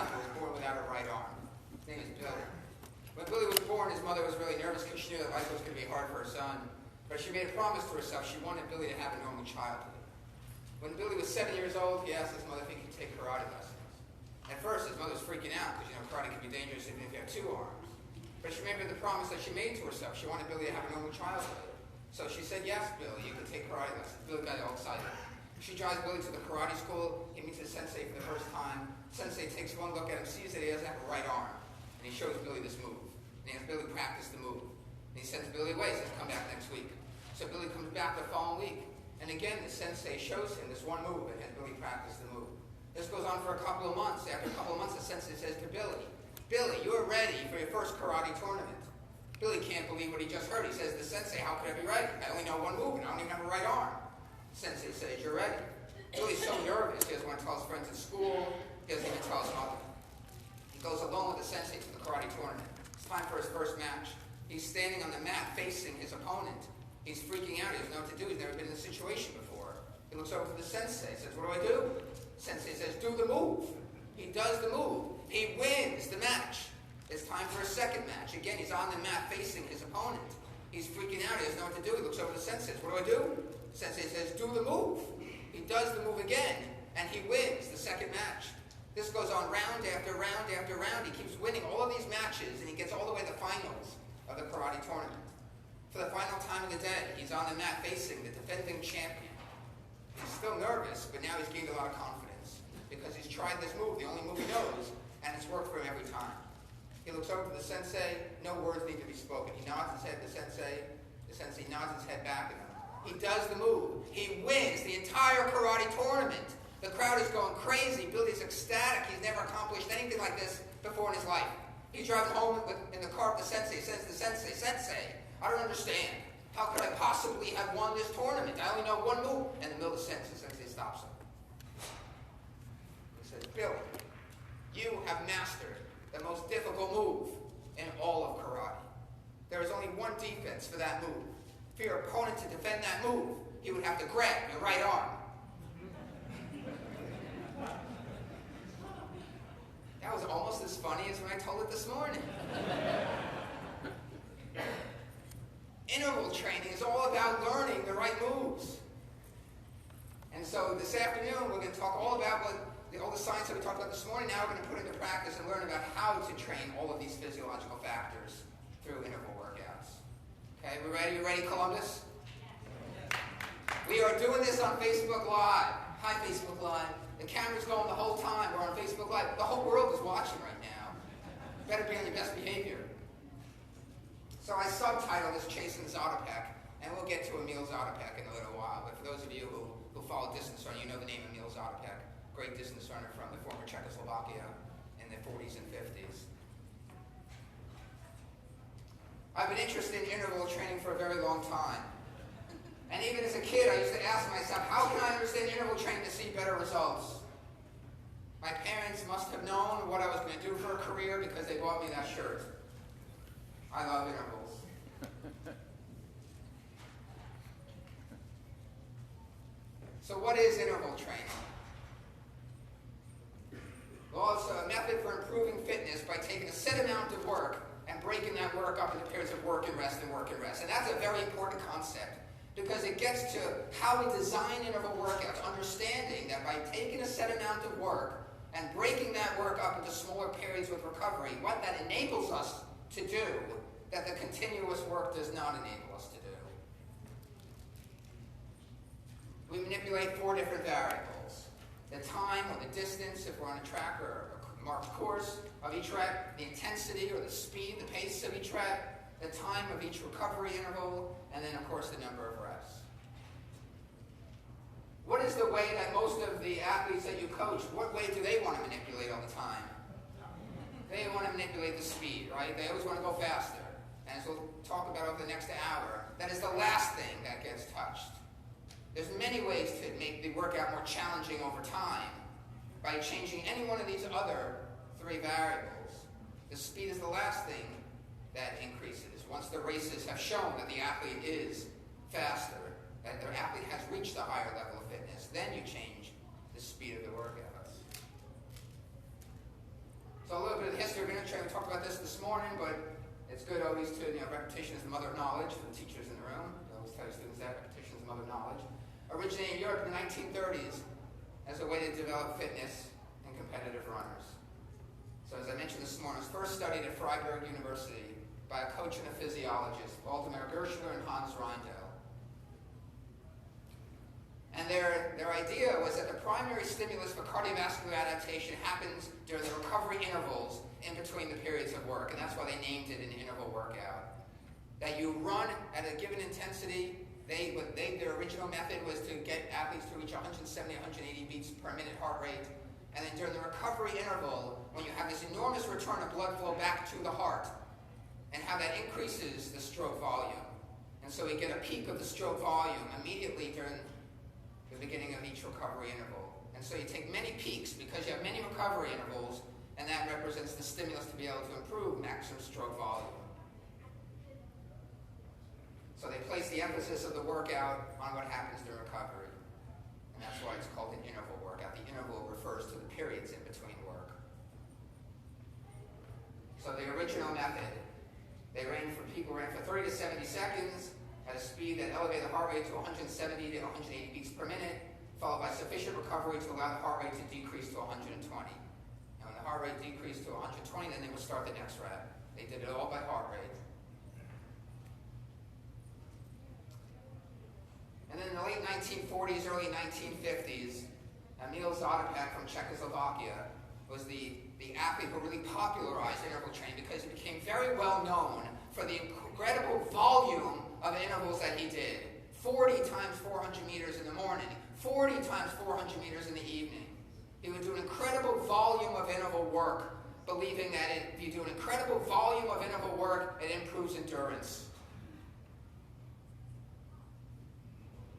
child who was born without a right arm. His name is Billy. When Billy was born, his mother was really nervous because she knew that life was going to be hard for her son. But she made a promise to herself. She wanted Billy to have a normal childhood. When Billy was 7 years old, he asked his mother if he could take karate lessons. At first, his mother was freaking out because, karate can be dangerous even if you have two arms. But she remembered the promise that she made to herself. She wanted Billy to have a normal childhood. So she said, yes, Billy, you can take karate lessons. Billy got all excited. She drives Billy to the karate school. He meets the sensei for the first time. Sensei takes one look at him, sees that he doesn't have a right arm. And he shows Billy this move. And he has Billy practice the move. And he sends Billy away. He says, come back next week. So Billy comes back the following week. And again, the sensei shows him this one move and has Billy practice the move. This goes on for a couple of months. After a couple of months, the sensei says to Billy, Billy, you are ready for your first karate tournament. Billy can't believe what he just heard. He says, the sensei, how could I be ready? I only know one move and I don't even have a right arm. The sensei says, you're ready. Billy's so nervous, he doesn't want to tell his friends at school. He doesn't even tell his mother. He goes alone with the sensei to the karate tournament. It's time for his first match. He's standing on the mat facing his opponent. He's freaking out. He doesn't know what to do. He's never been in this situation before. He looks over to the sensei. He says, what do I do? The sensei says, do the move. He does the move. He wins the match. It's time for a second match. Again, he's on the mat facing his opponent. He's freaking out. He doesn't know what to do. He looks over to the sensei. Says, what do I do? The sensei says, do the move. He does the move again, and he wins the second match. This goes on round after round after round. He keeps winning all of these matches, and he gets all the way to the finals of the karate tournament. For the final time of the day, he's on the mat facing the defending champion. He's still nervous, but now he's gained a lot of confidence because he's tried this move, the only move he knows, and it's worked for him every time. He looks over to the sensei. No words need to be spoken. He nods his head to the sensei. The sensei nods his head back at him. He does the move. He wins the entire karate tournament. The crowd is going crazy. Billy's ecstatic. He's never accomplished anything like this before in his life. He's driving home in the car with the sensei. He says to the sensei, Sensei, I don't understand. How could I possibly have won this tournament? I only know one move. In the middle of the sentence, the sensei stops him. He says, Billy, you have mastered the most difficult move in all of karate. There is only one defense for that move. For your opponent to defend that move, he would have to grab your right arm. That was almost as funny as when I told it this morning. Interval training is all about learning the right moves. And so this afternoon, we're going to talk all about all the science that we talked about this morning. Now we're going to put into practice and learn about how to train all of these physiological factors through interval workouts. Okay, we ready? You ready, Columbus? We are doing this on Facebook Live. Hi, Facebook Live. The camera's going the whole time. We're on Facebook Live. The whole world is watching right now. You better be on your best behavior. So I subtitled this Chasing Zatopek, and we'll get to Emil Zatopek in a little while. But for those of you who follow distance running, you know the name Emil Zatopek, great distance runner from the former Czechoslovakia in the 40s and 50s. I've been interested in interval training for a very long time. And even as a kid, I used to ask myself, how can I understand interval training to see better results? My parents must have known what I was going to do for a career because they bought me that shirt. I love intervals. So what is interval training? Well, it's a method for improving fitness by taking a set amount of work and breaking that work up into periods of work and rest and work and rest. And that's a very important concept because it gets to how we design interval workouts, understanding that by taking a set amount of work and breaking that work up into smaller periods with recovery, what that enables us to do that the continuous work does not enable us to do. We manipulate 4 different variables. The time or the distance, if we're on a track or a marked course of each rep, the intensity or the speed, the pace of each rep, the time of each recovery interval, and then, of course, the number of reps. What is the way that most of the athletes that you coach, what way do they want to manipulate all the time? They want to manipulate the speed, right? They always want to go faster. And as we'll talk about over the next hour, that is the last thing that gets touched. There's many ways to make the workout more challenging over time by changing any one of these other 3 variables. The speed is the last thing that increases. Once the races have shown that the athlete is faster, that their athlete has reached a higher level of fitness, then you change the speed of the workouts. So a little bit of the history of interval training. We talked about this morning, but it's good always to, repetition is the mother of knowledge for the teachers in the room. I always tell students that repetition is the mother of knowledge. Originated in Europe in the 1930s as a way to develop fitness in competitive runners. So as I mentioned this morning, it was first studied at Freiburg University by a coach and a physiologist, Waldemar Gershler and Hans Reindel. And their idea was that the primary stimulus for cardiovascular adaptation happens during the recovery intervals in between the periods of work, and that's why they named it an interval workout. That you run at a given intensity. Their original method was to get athletes to reach 170, 180 beats per minute heart rate, and then during the recovery interval, when you have this enormous return of blood flow back to the heart, and how that increases the stroke volume. And so we get a peak of the stroke volume immediately during the beginning of each recovery interval. And so you take many peaks because you have many recovery intervals, and that represents the stimulus to be able to improve maximum stroke volume. So they place the emphasis of the workout on what happens during recovery. And that's why it's called an interval workout. The interval refers to the periods in between work. So the original method, people ran for 30 to 70 seconds at a speed that elevated the heart rate to 170 to 180 beats per minute, followed by sufficient recovery to allow the heart rate to decrease to 120. And when the heart rate decreased to 120, then they would start the next rep. They did it all by heart rate. And then in the late 1940s, early 1950s, Emil Zatopek from Czechoslovakia was the athlete who really popularized interval training because he became very well known for the incredible volume of intervals that he did. 40 times 400 meters in the morning, 40 times 400 meters in the evening. He would do an incredible volume of interval work, believing that if you do an incredible volume of interval work, it improves endurance.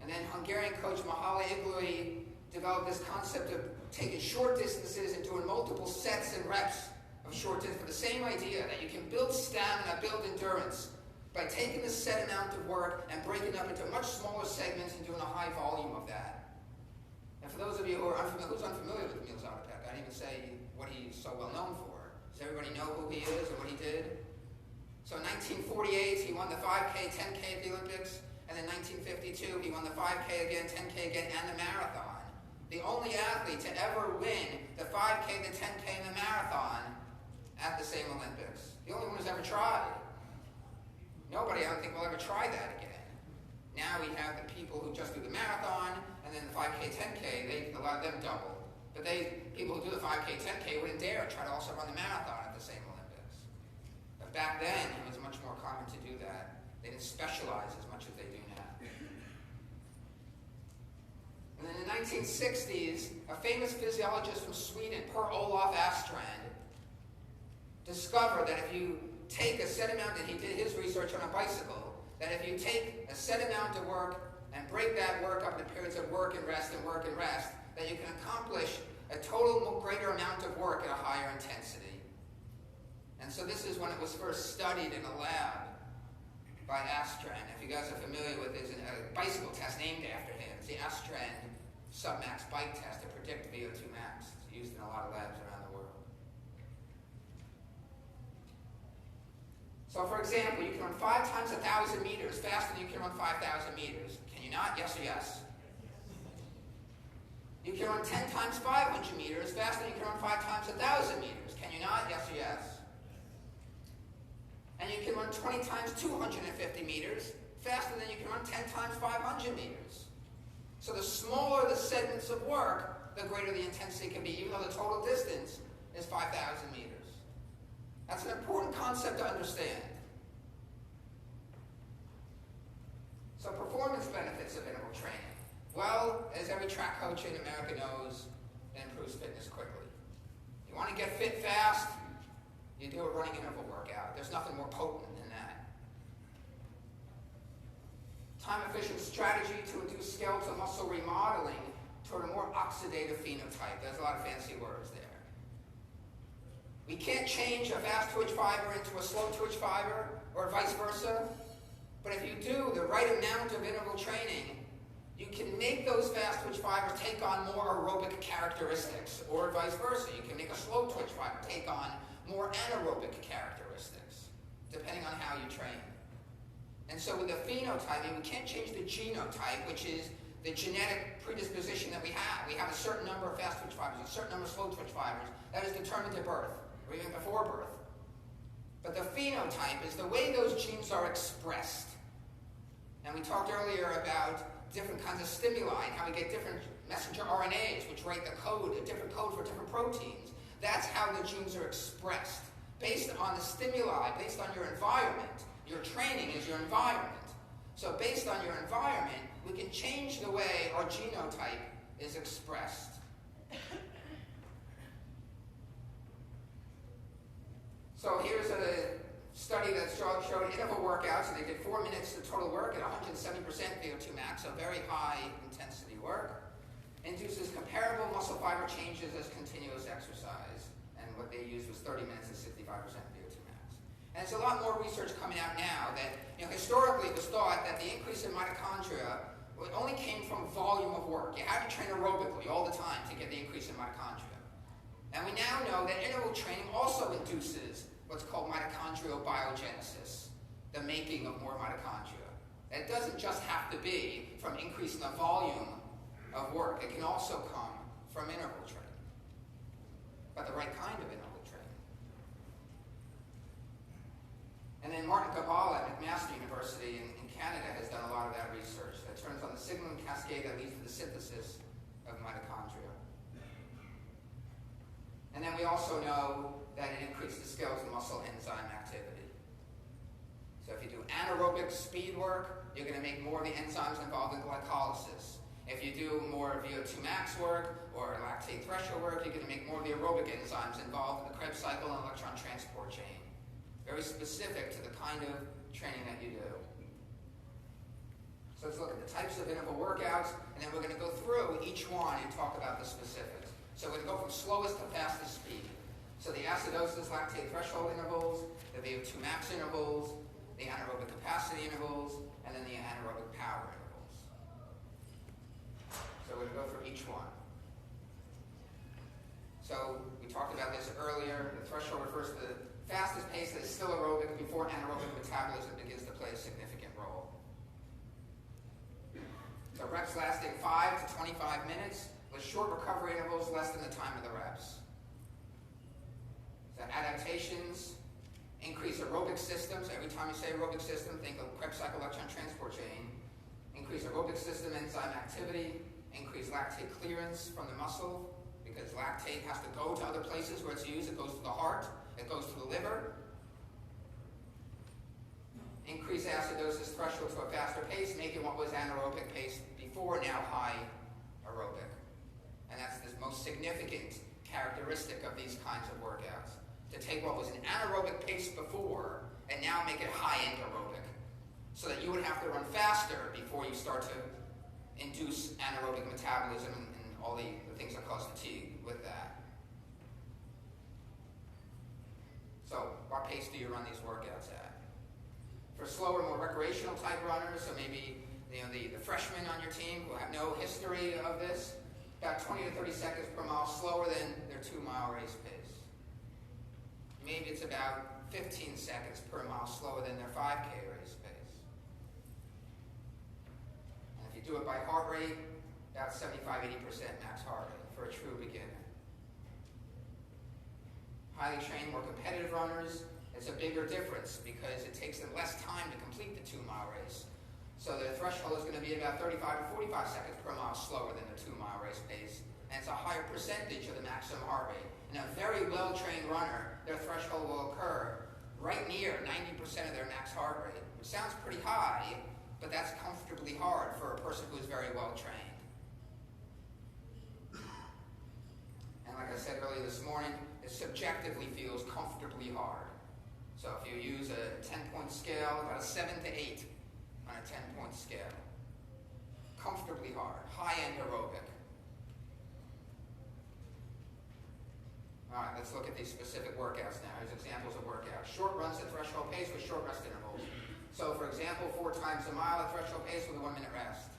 And then Hungarian coach Mihály Iglui developed this concept of taking short distances and doing multiple sets and reps of short distance for the same idea, that you can build stamina, build endurance, by taking the set amount of work and breaking it up into much smaller segments and doing a high volume of that. And for those of you who are unfamiliar, who's unfamiliar with Emil Zatopek, I didn't even say what he's so well known for. Does everybody know who he is and what he did? So in 1948, he won the 5K, 10K at the Olympics. And in 1952, he won the 5K again, 10K again, and the marathon. The only athlete to ever win the 5K, the 10K, and the marathon at the same Olympics. The only one who's ever tried. Nobody, I don't think, will ever try that again. Now we have the people who just do the marathon, and then the 5K, 10K, a lot of them double. But people who do the 5K, 10K wouldn't dare try to also run the marathon at the same Olympics. But back then, it was much more common to do that. They didn't specialize as much as they do now. And then in the 1960s, a famous physiologist from Sweden, Per-Olof Astrand, discovered that if you take a set amount, and he did his research on a bicycle, that if you take a set amount of work and break that work up into periods of work and rest, that you can accomplish a total greater amount of work at a higher intensity. And so this is when it was first studied in a lab by Astrand. If you guys are familiar with it, there's a bicycle test named after him. It's the Astrand submax bike test to predict VO2 max. It's used in a lot of labs around the world. So for example, you can run 5 times 1,000 meters faster than you can run 5,000 meters. Can you not? Yes or yes? You can run 10 times 500 meters faster than you can run 5 times 1,000 meters. Can you not? Yes or yes? And you can run 20 times 250 meters faster than you can run 10 times 500 meters. So the smaller the segments of work, the greater the intensity can be, even though the total distance is 5,000 meters. That's an important concept to understand. So performance benefits of interval training. Well, as every track coach in America knows, it improves fitness quickly. You want to get fit fast, you do a running interval workout. There's nothing more potent than that. Time-efficient strategy to induce skeletal muscle remodeling toward a more oxidative phenotype. There's a lot of fancy words there. We can't change a fast twitch fiber into a slow twitch fiber, or vice versa. But if you do the right amount of interval training, You can make those fast twitch fibers take on more aerobic characteristics, or vice versa. You can make a slow twitch fiber take on more anaerobic characteristics, depending on how you train. And so with the phenotyping, we can't change the genotype, which is the genetic predisposition that we have. We have a certain number of fast twitch fibers, a certain number of slow twitch fibers that is determined at birth, or even before birth. But the phenotype is the way those genes are expressed. And we talked earlier about different kinds of stimuli and how we get different messenger RNAs, which write the code, a different code for different proteins. That's how the genes are expressed, based on the stimuli, based on your environment. Your training is your environment. So based on your environment, we can change the way our genotype is expressed. So here's a study that showed interval workouts, and they did 4 minutes of total work at 170% VO2 max, so very high intensity work. Induces comparable muscle fiber changes as continuous exercise, and what they used was 30 minutes at 65% VO2 max. And there's a lot more research coming out now that, historically it was thought that the increase in mitochondria only came from volume of work. You had to train aerobically all the time to get the increase in mitochondria. And we now know that interval training also induces what's called mitochondrial biogenesis, the making of more mitochondria. And it doesn't just have to be from increasing the volume of work. It can also come from interval training, but the right kind of interval training. And then Martin Gabala at McMaster University in Canada has done a lot of that research that turns on the signaling cascade that leads to the synthesis of mitochondria. And then we also know that it increases the skeletal muscle enzyme activity. So if you do anaerobic speed work, you're going to make more of the enzymes involved in glycolysis. If you do more VO2 max work or lactate threshold work, you're going to make more of the aerobic enzymes involved in the Krebs cycle and electron transport chain. Very specific to the kind of training that you do. So let's look at the types of interval workouts, and then we're going to go through each one and talk about the specifics. So we're going to go from slowest to fastest speed. So the acidosis lactate threshold intervals, the VO2 max intervals, the anaerobic capacity intervals, and then the anaerobic power intervals. So we're going to go through each one. So we talked about this earlier. The threshold refers to the fastest pace that is still aerobic before anaerobic metabolism begins to play a significant role. So reps lasting 5 to 25 minutes with short recovery intervals less than the time of the reps. So adaptations increase aerobic systems. Every time you say aerobic system, think of Krebs cycle electron transport chain. Increase aerobic system enzyme activity. Increase lactate clearance from the muscle, because lactate has to go to other places where it's used. It goes to the heart. It goes to the liver. Increase acidosis threshold to a faster pace, making what was anaerobic pace before now high aerobic. And that's the most significant characteristic of these kinds of workouts. To take what was an anaerobic pace before and now make it high-end aerobic, so that you would have to run faster before you start to induce anaerobic metabolism and all the things that cause fatigue with that. So what pace do you run these workouts at? For slower, more recreational type runners, so maybe the freshmen on your team who have no history of this, about 20 to 30 seconds per mile slower than their 2-mile race pace. Maybe it's about 15 seconds per mile slower than their 5K race pace. And if you do it by heart rate, about 75-80% max heart rate for a true beginner. Highly trained, more competitive runners, it's a bigger difference because it takes them less time to complete the 2-mile race. So the threshold is going to be about 35 to 45 seconds per mile slower than the 2-mile race pace, and it's a higher percentage of the maximum heart rate. And a very well-trained runner, their threshold will occur right near 90% of their max heart rate, which sounds pretty high, but that's comfortably hard for a person who is very well-trained. And like I said earlier this morning, it subjectively feels comfortably hard. So if you use a 10-point scale, about a 7 to 8 on a 10-point scale. Comfortably hard, high-end aerobic. All right, let's look at these specific workouts now. Here's examples of workouts. Short runs at threshold pace with short rest intervals. So for example, 4 times a mile at threshold pace with a 1-minute rest.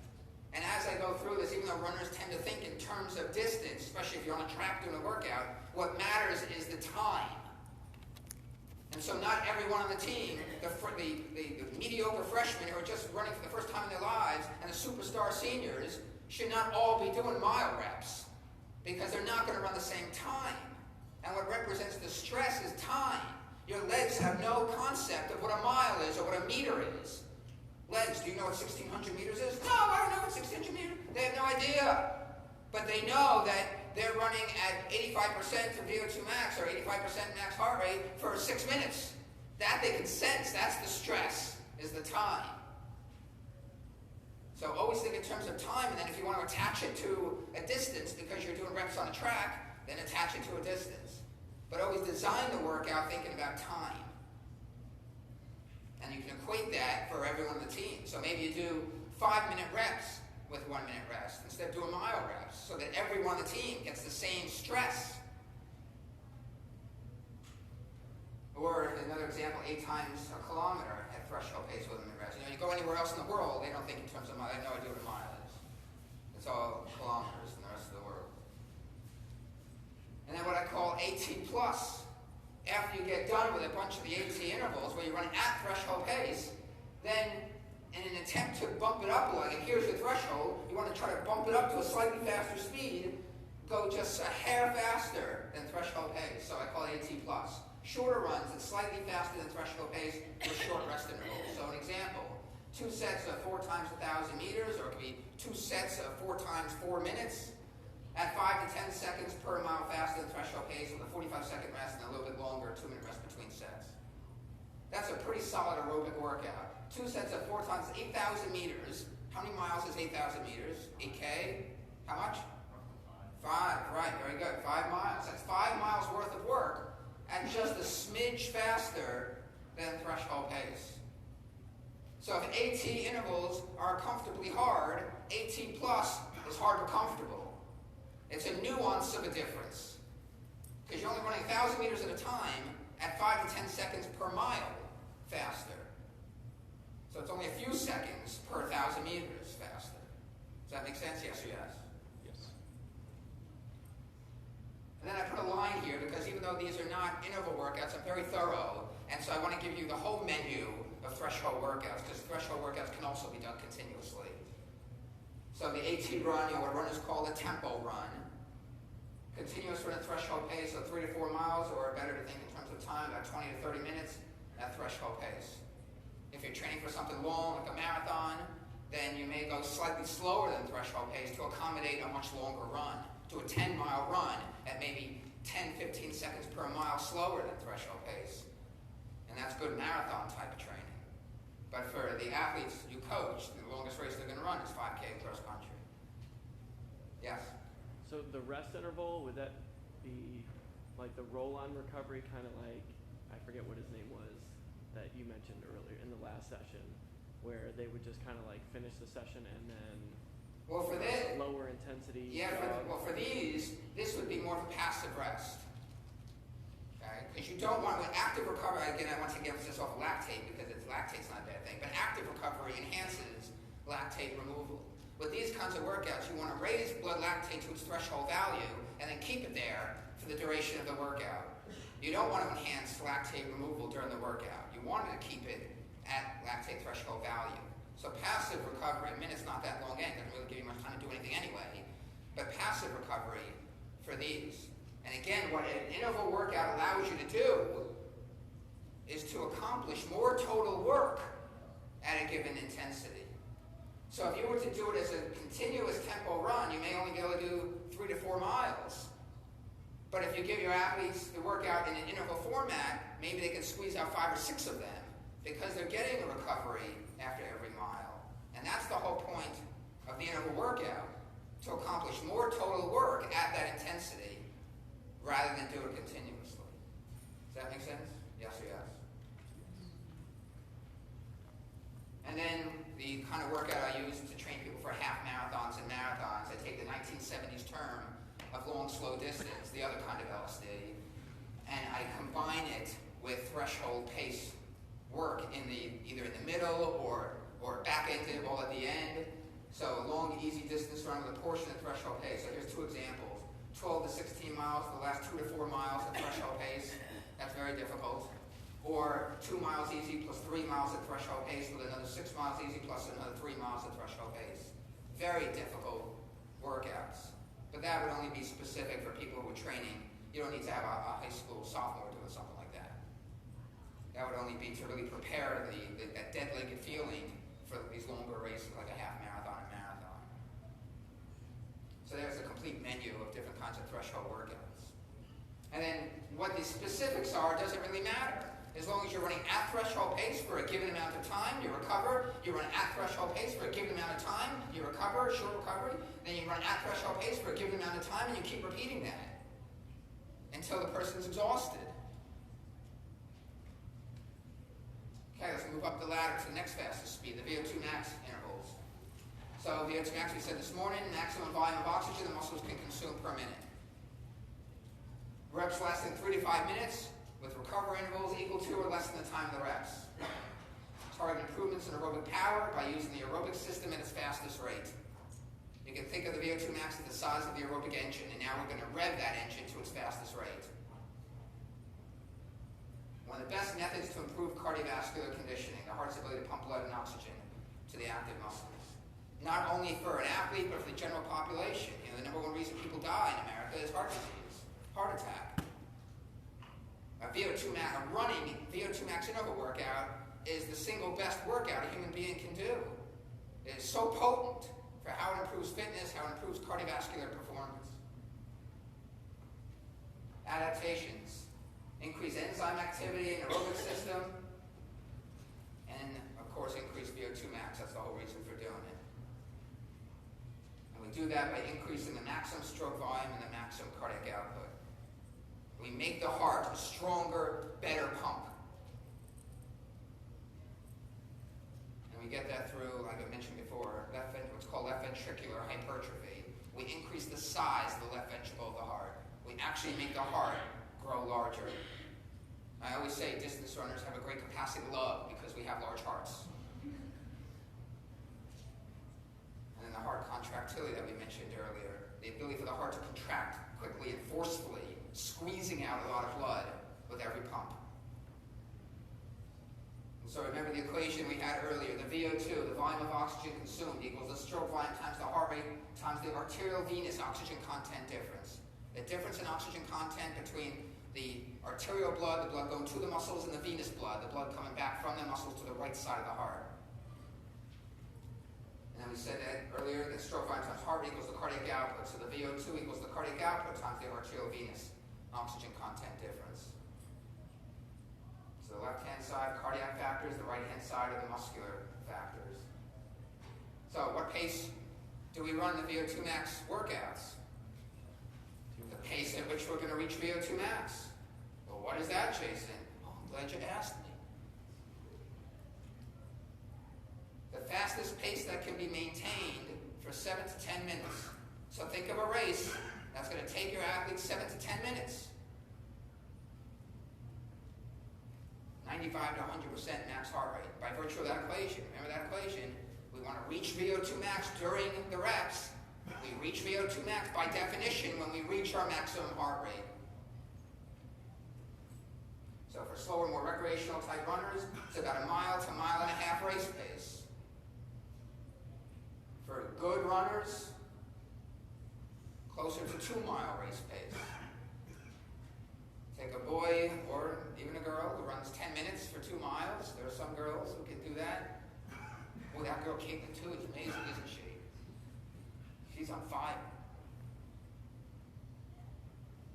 And as as I go through this, even though runners tend to think in terms of distance, especially if you're on a track doing a workout, what matters is the time. And so not everyone on the team, the mediocre freshmen who are just running for the first time in their lives, and the superstar seniors, should not all be doing mile reps, because they're not going to run the same time. And what represents the stress is time. Your legs have no concept of what a mile is or what a meter is. Legs, do you know what 1,600 meters is? No, I don't know what 1,600 meters is. They have no idea. But they know that they're running at 85% of VO2 max or 85% max heart rate for 6 minutes. That they can sense. That's the stress, is the time. So always think in terms of time, and then if you want to attach it to a distance because you're doing reps on a track, then attach it to a distance. But always design the workout thinking about time. And you can equate that for everyone on the team. So maybe you do 5-minute reps with 1-minute rest instead of doing mile reps, so that everyone on the team gets the same stress. Or another example, 8 times a kilometer at threshold pace with 1-minute rest. You go anywhere else in the world, they don't think in terms of mile. They have no idea what a mile is. It's all kilometers in the rest of the world. And then what I call AT+. After you get done with a bunch of the AT intervals where you're running at threshold pace, then in an attempt to bump it up, like here's your threshold, you want to try to bump it up to a slightly faster speed, go just a hair faster than threshold pace. So I call it AT+. Shorter runs that's slightly faster than threshold pace with short rest intervals. So an example, 2 sets of 4 times 1,000 meters, or it could be 2 sets of 4 times 4 minutes, at 5 to 10 seconds per mile faster than threshold pace with a 45-second rest and a little bit longer 2-minute rest between sets. That's a pretty solid aerobic workout. 2 sets of 4 times 8,000 meters. How many miles is 8,000 meters? 8K? How much? 5, right, very good. 5 miles. That's 5 miles worth of work at just a smidge faster than threshold pace. So if AT intervals are comfortably hard, AT plus is hard but comfortable. It's a nuance of a difference. Because you're only running 1,000 meters at a time at 5 to 10 seconds per mile faster. So it's only a few seconds per 1,000 meters faster. Does that make sense? Yes or yes? Yes. And then I put a line here because even though these are not interval workouts, I'm very thorough. And so I want to give you the whole menu of threshold workouts, because threshold workouts can also be done continuously. So the AT run, what runners call a tempo run. Continuous run at threshold pace, so 3 to 4 miles, or better to think in terms of time, about 20 to 30 minutes at threshold pace. If you're training for something long, like a marathon, then you may go slightly slower than threshold pace to accommodate a much longer run. Do a 10-mile run at maybe 10, 15 seconds per mile slower than threshold pace. And that's good marathon type of training. But for the athletes you coach, the longest race they're going to run is 5K cross country. Yes? So the rest interval, would that be like the roll-on recovery, kind of like, I forget what his name was, that you mentioned earlier in the last session, where they would just kind of like finish the session and then for this, lower intensity? Yeah, for these, this would be more of a passive rest. Because you don't want, with active recovery, again, I want to get emphasis off lactate because lactate's not a bad thing, but active recovery enhances lactate removal. With these kinds of workouts, you want to raise blood lactate to its threshold value and then keep it there for the duration of the workout. You don't want to enhance lactate removal during the workout. You want to keep it at lactate threshold value. So passive recovery, a minute's not that long in, doesn't really give you much time to do anything anyway, but passive recovery for these. And again, what an interval workout allows you to do is to accomplish more total work at a given intensity. So if you were to do it as a continuous tempo run, you may only be able to do 3 to 4 miles. But if you give your athletes the workout in an interval format, maybe they can squeeze out 5 or 6 of them because they're getting a recovery after every mile. And that's the whole point of the interval workout, to accomplish more total work at that intensity rather than do it continuously. Does that make sense? Yes or yes? And then the kind of workout I use to train people for half marathons and marathons, I take the 1970s term of long, slow distance, the other kind of LSD, and I combine it with threshold pace work in the either in the middle or back end interval at the end, So a long, easy distance run with a portion of threshold pace. So here's two examples. 12 to 16 miles for the last 2 to 4 miles at threshold pace. That's very difficult. Or 2 miles easy plus 3 miles at threshold pace with another 6 miles easy plus another 3 miles at threshold pace. Very difficult workouts. But that would only be specific for people who are training. You don't need to have a high school sophomore doing something like that. That would only be to really prepare that dead-legged feeling for these longer races like a half marathon and marathon. So there's a complete menu of different kinds of threshold workouts. And then what the specifics are doesn't really matter. As long as you're running at threshold pace for a given amount of time, you recover. You run at threshold pace for a given amount of time, you recover, short recovery. Then you run at threshold pace for a given amount of time, and you keep repeating that until the person's exhausted. Okay, let's move up the ladder to the next fastest speed, the VO2 max intervals. So VO2 max, we said this morning, maximum volume of oxygen the muscles can consume per minute. Reps lasting 3 to 5 minutes with recovery intervals equal to or less than the time of the reps. Target improvements in aerobic power by using the aerobic system at its fastest rate. You can think of the VO2 max as the size of the aerobic engine, and now we're going to rev that engine to its fastest rate. One of the best methods to improve cardiovascular conditioning, the heart's ability to pump blood and oxygen to the active muscles. Not only for an athlete, but for the general population. You know, the number one reason people die in America is heart disease, heart attack. A running VO2 max interval workout is the single best workout a human being can do. It is so potent for how it improves fitness, how it improves cardiovascular performance. Adaptations. Increase enzyme activity in the aerobic system, and of course increase VO2 max. That's the whole reason for doing it. And we do that by increasing the maximum stroke volume and the maximum cardiac output. We make the heart a stronger, better pump. And we get that through, like I mentioned before, what's called left ventricular hypertrophy. We increase the size of the left ventricle of the heart. We actually make the heart grow larger. I always say distance runners have a great capacity to love because we have large hearts. And then the heart contractility that we mentioned earlier, the ability for the heart to contract quickly and forcefully, squeezing out a lot of blood with every pump. And so remember the equation we had earlier, the VO2, the volume of oxygen consumed, equals the stroke volume times the heart rate times the arterial venous oxygen content difference. The difference in oxygen content between the arterial blood, the blood going to the muscles, and the venous blood, the blood coming back from the muscles to the right side of the heart. And then we said that earlier that stroke volume times heart rate equals the cardiac output. So the VO2 equals the cardiac output times the arterial venous oxygen content difference. So the left-hand side, cardiac factors, the right-hand side are the muscular factors. So what pace do we run the VO2 max workouts? The pace at which we're going to reach VO2 max. Well, what is that, Jason? Oh, I'm glad you asked me. The fastest pace that can be maintained for 7 to 10 minutes. So think of a race that's going to take your athlete 7 to 10 minutes. 95 to 100% max heart rate by virtue of that equation. Remember that equation? We want to reach VO2 max during the reps. We reach VO2 max by definition when we reach our maximum heart rate. So for slower, more recreational type runners, it's about 1 mile to 1.5 mile race pace. For good runners, closer to 2 mile race pace. Take a boy or even a girl who runs 10 minutes for 2 miles. There are some girls who can do that. Boy, that girl Caitlin too is amazing, isn't she? She's on fire.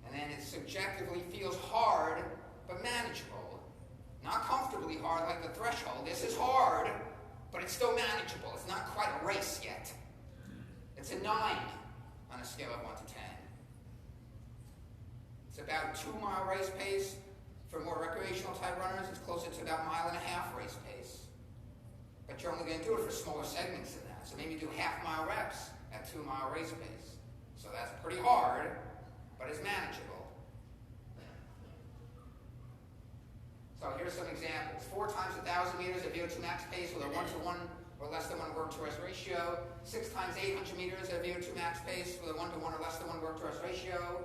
And then it subjectively feels hard, but manageable. Not comfortably hard like the threshold. This is hard, but it's still manageable. It's not quite a race yet. It's a 9 on a scale of 1 to 10. It's about 2 mile race pace. For more recreational type runners, it's closer to about 1.5 mile race pace. But you're only going to do it for smaller segments than that. So maybe do half-mile reps at 2 mile race pace. So that's pretty hard, but it's manageable. So here's some examples. 4 times 1,000 meters at VO2 max pace with a 1-to-1 or less than 1 work to rest ratio, 6 times 800 meters at a VO2 max pace with a 1-to-1 or less than 1 work to rest ratio,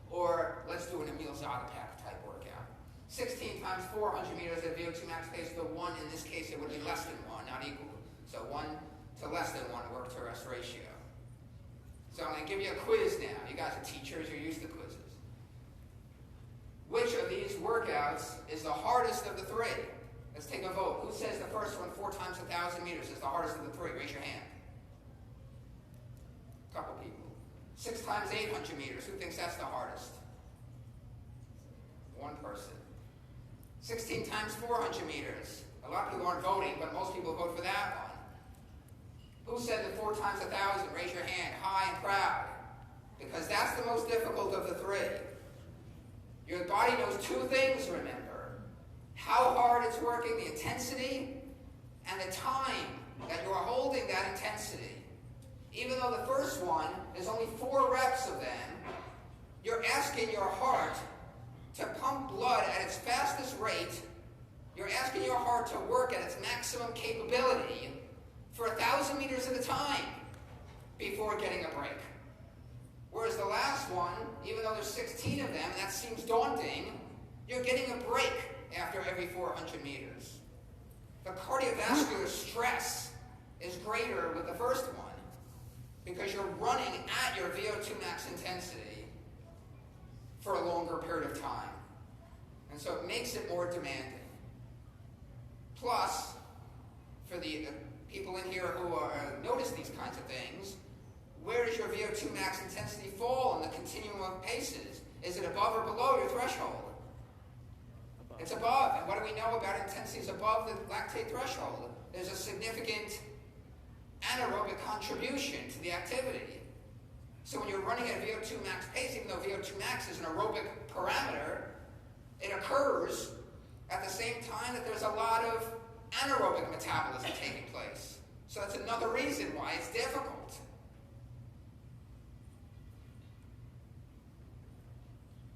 or let's do an Emil Zatopek type workout. 16 times 400 meters at VO2 max pace with a 1, in this case it would be less than 1, not equal. So 1 to less than 1 work to rest ratio. So I'm going to give you a quiz now. You guys are teachers, you're used to quizzes. Which of these workouts is the hardest of the 3? Let's take a vote. Who says the first one, 4 times 1,000 meters, is the hardest of the 3? Raise your hand. A couple people. 6 times 800 meters. Who thinks that's the hardest? 1 person. 16 times 400 meters. A lot of people aren't voting, but most people vote for that one. Who said that 4 times 1,000? Raise your hand, high and proud. Because that's the most difficult of the 3. Your body knows 2 things, remember. How hard it's working, the intensity, and the time that you are holding that intensity. Even though the first one is only 4 reps of them, you're asking your heart to pump blood at its fastest rate. You're asking your heart to work at its maximum capability for 1,000 meters at a time before getting a break. Whereas the last one, even though there's 16 of them, and that seems daunting, you're getting a break after every 400 meters. The cardiovascular stress is greater with the first one because you're running at your VO2 max intensity for a longer period of time. And so it makes it more demanding. Plus, for the people in here who notice these kinds of things, where does your VO2 max intensity fall on the continuum of paces? Is it above or below your threshold? Above. It's above. And what do we know about intensities above the lactate threshold? There's a significant anaerobic contribution to the activity. So when you're running at VO2 max pace, even though VO2 max is an aerobic parameter, it occurs at the same time that there's a lot of anaerobic metabolism taking place. So that's another reason why it's difficult.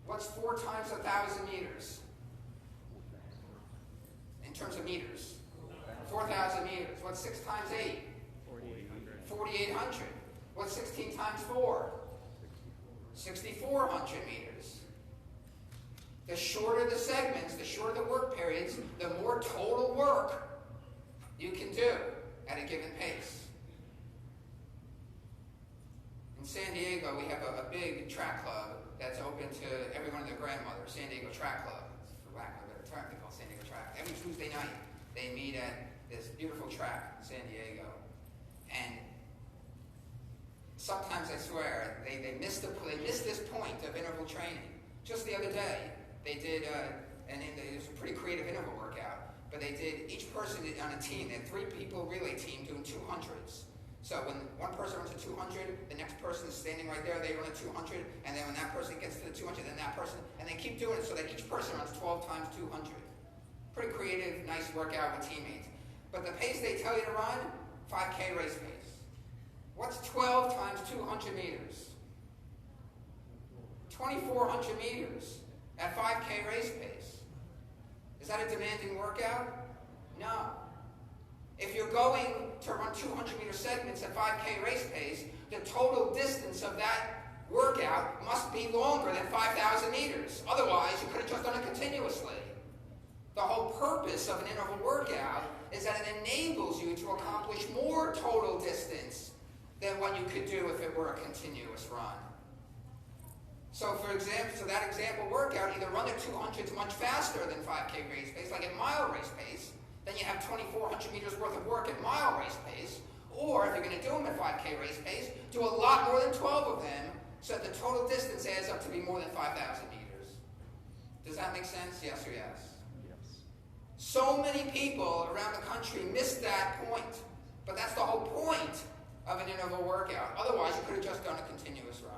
What's 4 times 1,000 meters? In terms of meters. 4,000 meters. What's 6 times 8? 4,800. 4,800. What's 16 times 4? 6,400 meters. The shorter the segments, the shorter the work periods, the more total work you can do at a given pace. In San Diego, we have a big track club that's open to everyone and their grandmother, San Diego Track Club. For lack of a better term, they call it San Diego Track. Every Tuesday night, they meet at this beautiful track in San Diego. And sometimes, I swear, they miss this point of interval training. Just the other day, they did, it was a pretty creative interval workout, but they did, each person on a team, they had 3 people relay team doing 200s. So when one person runs a 200, the next person is standing right there, they run a 200, and then when that person gets to the 200, then that person, and they keep doing it so that each person runs 12 times 200. Pretty creative, nice workout with teammates. But the pace they tell you to run, 5K race pace. What's 12 times 200 meters? 2,400 meters at 5K race pace. Is that a demanding workout? No. If you're going to run 200-meter segments at 5K race pace, the total distance of that workout must be longer than 5,000 meters. Otherwise, you could have just done it continuously. The whole purpose of an interval workout is that it enables you to accomplish more total distance than what you could do if it were a continuous run. So for example, so that example workout, either run the 200s much faster than 5K race pace, like at mile race pace, then you have 2,400 meters worth of work at mile race pace, or if you're going to do them at 5K race pace, do a lot more than 12 of them, so that the total distance adds up to be more than 5,000 meters. Does that make sense? Yes or yes? Yes. So many people around the country miss that point, but that's the whole point of an interval workout. Otherwise, you could have just done a continuous run.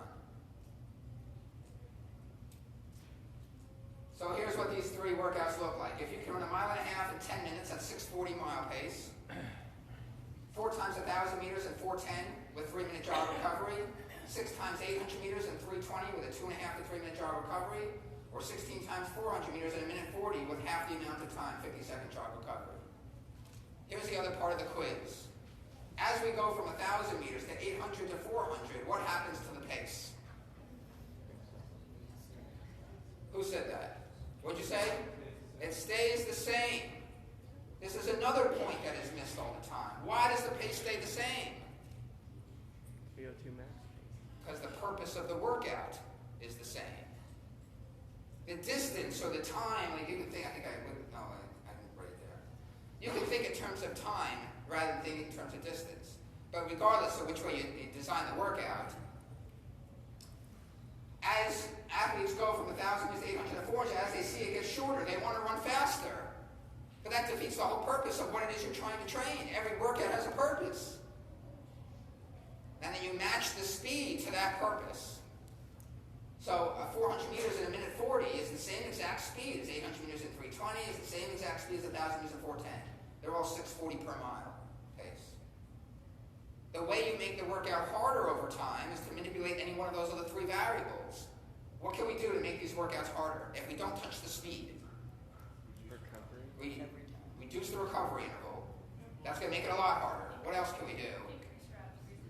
So here's what these 3 workouts look like. If you can run 1.5 miles in 10 minutes at 6:40 mile pace, 4 times 1,000 meters in 4:10 with 3-minute jog recovery, 6 times 800 meters in 3:20 with a 2.5 to 3-minute jog recovery, or 16 times 400 meters in 1:40 with half the amount of time, 50-second jog recovery. Here's the other part of the quiz. As we go from 1,000 meters to 800 to 400, what happens to the pace? Who said that? What'd you say? It stays the same. This is another point that is missed all the time. Why does the pace stay the same? VO2 max. Because the purpose of the workout is the same. The distance or the time, like you can think, I didn't write it there. You can think in terms of time rather than thinking in terms of distance. But regardless of which way you design the workout, as athletes go from 1,000 to 800 to 400, as they see it gets shorter, they want to run faster. But that defeats the whole purpose of what it is you're trying to train. Every workout has a purpose. And then you match the speed to that purpose. So 400 meters in a minute 40 is the same exact speed as 800 meters in 320, is the same exact speed as 1,000 meters in 410. They're all 640 per mile pace. The way you make the workout harder over time is to manipulate any one of those other three variables. What can we do to make these workouts harder if we don't touch the speed? Recovery. We reduce the recovery interval. That's going to make it a lot harder. What else can we do?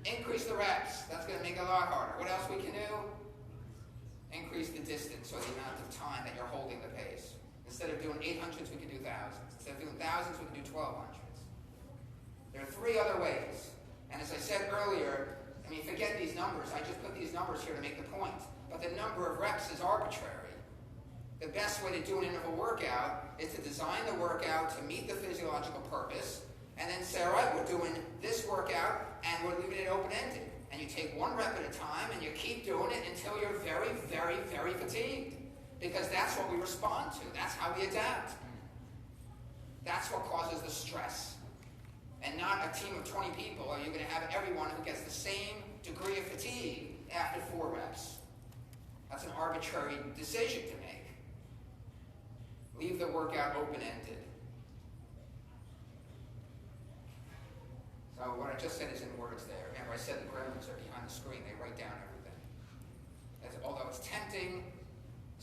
Increase the reps. That's going to make it a lot harder. What else we can do? Increase the distance, or the amount of time that you're holding the pace. Instead of doing 800s, we can do thousands. Instead of doing thousands, we can do 1200s. There are three other ways. And as I said earlier, forget these numbers. I just put these numbers here to make the point. But the number of reps is arbitrary. The best way to do an interval workout is to design the workout to meet the physiological purpose, and then say, all right, we're doing this workout, and we're leaving it open-ended. And you take one rep at a time, and you keep doing it until you're very, very, very fatigued. Because that's what we respond to. That's how we adapt. That's what causes the stress. And not a team of 20 people. Are you going to have everyone who gets the same degree of fatigue after 4 reps? That's an arbitrary decision to make. Leave the workout open-ended. So what I just said is in words there. Remember, I said the gremlins are behind the screen. They write down everything. Although it's tempting,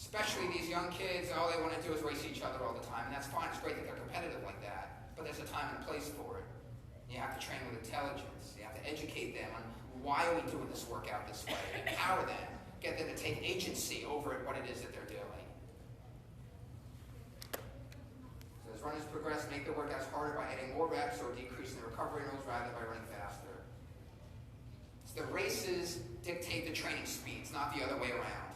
especially these young kids, all they want to do is race each other all the time. And that's fine. It's great that they're competitive like that. But there's a time and a place for it. You have to train with intelligence. You have to educate them on why are we doing this workout this way. Empower them. Get them to take agency over what it is that they're doing. So as runners progress, make the workouts harder by adding more reps or decreasing the recovery intervals rather than by running faster. So the races dictate the training speeds, not the other way around.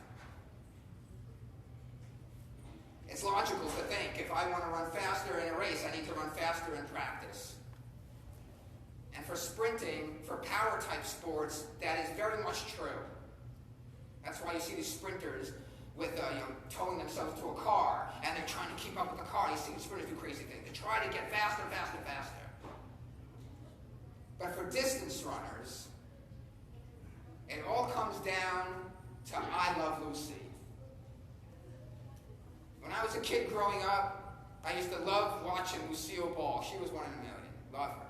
It's logical to think if I want to run faster in a race, I need to run faster in practice. And for sprinting, for power type sports, that is very much true. That's why you see these sprinters with towing themselves to a car, and they're trying to keep up with the car. You see the sprinters do crazy things. They try to get faster, faster, faster. But for distance runners, it all comes down to I Love Lucy. When I was a kid growing up, I used to love watching Lucille Ball. She was one in a million. Love her.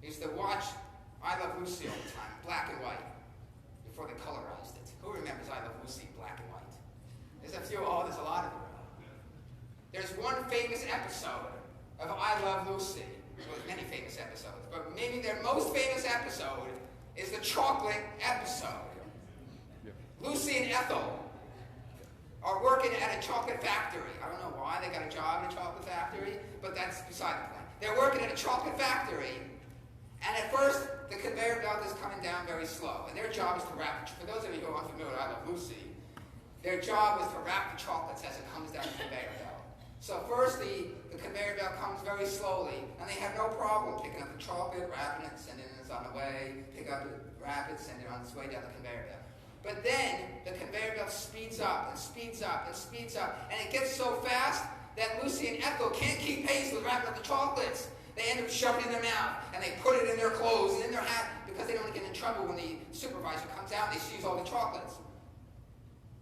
I used to watch I Love Lucy all the time, black and white, before they colorized it. Who remembers I Love Lucy, black and white? There's a few, there's a lot of them. There's one famous episode of I Love Lucy. Well, there's many famous episodes, but maybe their most famous episode is the chocolate episode. Yeah. Lucy and Ethel are working at a chocolate factory. I don't know why they got a job in a chocolate factory, but that's beside the point. They're working at a chocolate factory, and at first, the conveyor belt is coming down very slow, and their job is to wrap, for those of you who are unfamiliar with I Love Lucy, their job is to wrap the chocolates as it comes down the conveyor belt. So first, the conveyor belt comes very slowly, and they have no problem picking up the chocolate, wrapping it, sending it on the way, pick up it, wrap it, send it on its way down the conveyor belt. But then, the conveyor belt speeds up, and speeds up, and speeds up, and it gets so fast that Lucy and Ethel can't keep pace with wrapping up the chocolates. They end up shoving it in their mouth, and they put it in their clothes and in their hat because they don't want to get in trouble when the supervisor comes out and they sees all the chocolates.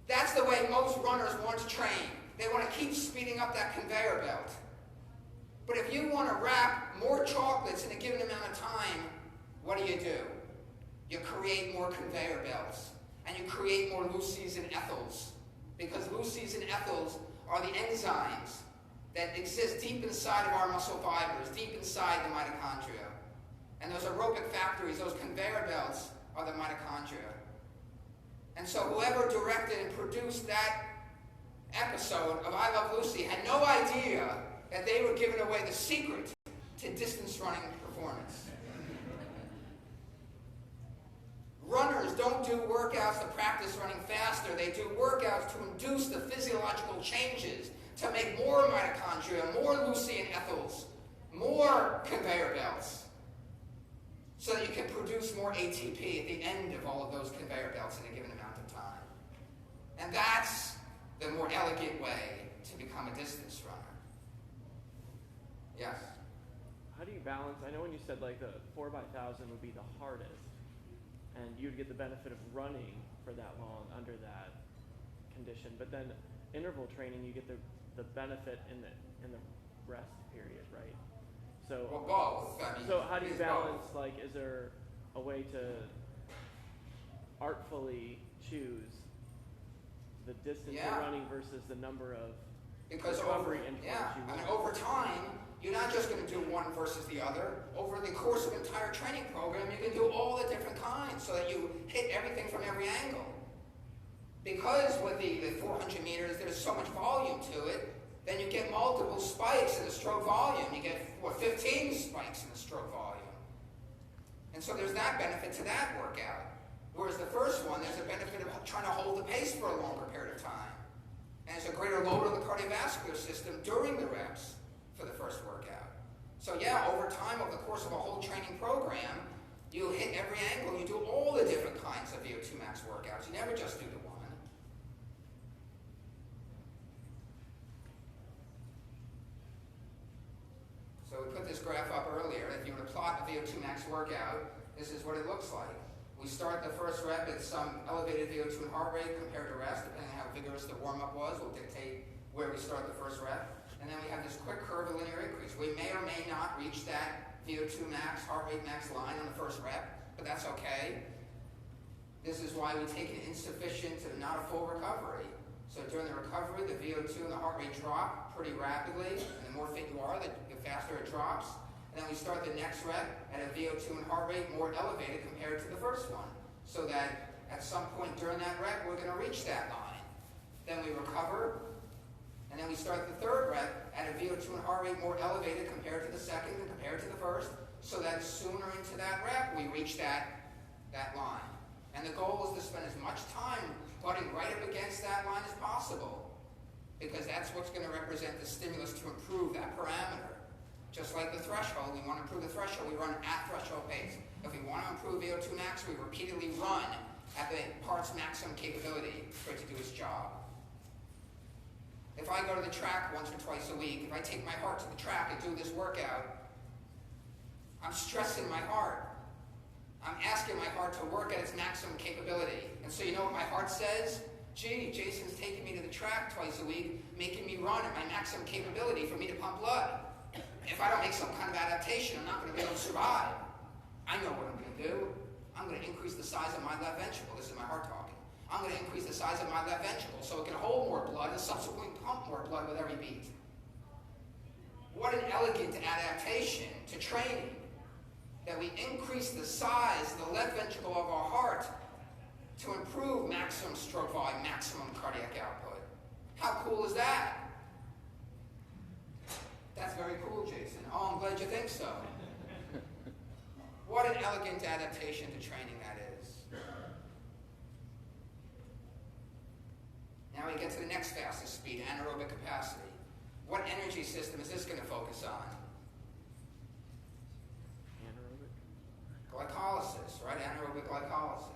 That's the way most runners want to train. They want to keep speeding up that conveyor belt. But if you want to wrap more chocolates in a given amount of time, what do? You create more conveyor belts, and you create more Lucys and Ethels, because Lucys and Ethels are the enzymes that exist deep inside of our muscle fibers, deep inside the mitochondria. And those aerobic factories, those conveyor belts, are the mitochondria. And so whoever directed and produced that episode of I Love Lucy had no idea that they were giving away the secret to distance running performance. Runners don't do workouts to practice running faster. They do workouts to induce the physiological changes, to make more mitochondria, more leucine ethals, more conveyor belts, so that you can produce more ATP at the end of all of those conveyor belts in a given amount of time. And that's the more elegant way to become a distance runner. Yes? How do you balance, I know when you said like the 4x1000 would be the hardest, and you'd get the benefit of running for that long under that condition, but then interval training, you get the benefit in the rest period, right? So, well, both. I mean, so how do you balance, both. like, is there a way to artfully choose the distance you're running versus the number of recovery intervals you want? I mean, over time, you're not just going to do one versus the other. Over the course of an entire training program, you can do all the different kinds so that you hit everything from every angle. Because with the 400 meters, there's so much volume to it, then you get multiple spikes in the stroke volume. You get, 15 spikes in the stroke volume. And so there's that benefit to that workout. Whereas the first one, there's a benefit of trying to hold the pace for a longer period of time. And there's a greater load on the cardiovascular system during the reps for the first workout. So yeah, over time, over the course of a whole training program, you hit every angle. You do all the different kinds of VO2 max workouts. You never just do the one. So we put this graph up earlier. If you were to plot a VO2 max workout, this is what it looks like. We start the first rep at some elevated VO2 and heart rate compared to rest, depending on how vigorous the warm-up was, will dictate where we start the first rep. And then we have this quick curve of linear increase. We may or may not reach that VO2 max, heart rate max line on the first rep, but that's okay. This is why we take an insufficient to not a full recovery. So during the recovery, the VO2 and the heart rate drop pretty rapidly, and the more fit you are, the faster it drops. And then we start the next rep at a VO2 and heart rate more elevated compared to the first one, so that at some point during that rep, we're going to reach that line. Then we recover, and then we start the third rep at a VO2 and heart rate more elevated compared to the second and compared to the first, so that sooner into that rep, we reach that line. And the goal is to spend as much time butting right up against that line as possible, because that's what's going to represent the stimulus to improve that parameter. Just like the threshold, we want to improve the threshold, we run at threshold pace. If we want to improve VO2 max, we repeatedly run at the part's maximum capability for it to do its job. If I go to the track once or twice a week, if I take my heart to the track and do this workout, I'm stressing my heart. I'm asking my heart to work at its maximum capability. And so you know what my heart says? Gee, Jason's taking me to the track twice a week, making me run at my maximum capability for me to pump blood. If I don't make some kind of adaptation, I'm not going to be able to survive. I know what I'm going to do. I'm going to increase the size of my left ventricle. This is my heart talking. I'm going to increase the size of my left ventricle so it can hold more blood and subsequently pump more blood with every beat. What an elegant adaptation to training, that we increase the size of the left ventricle of our heart to improve maximum stroke volume, maximum cardiac output. How cool is that? That's very cool, Jason. Oh, I'm glad you think so. What an elegant adaptation to training that is. Now we get to the next fastest speed, anaerobic capacity. What energy system is this going to focus on? Anaerobic? Glycolysis, right? Anaerobic glycolysis.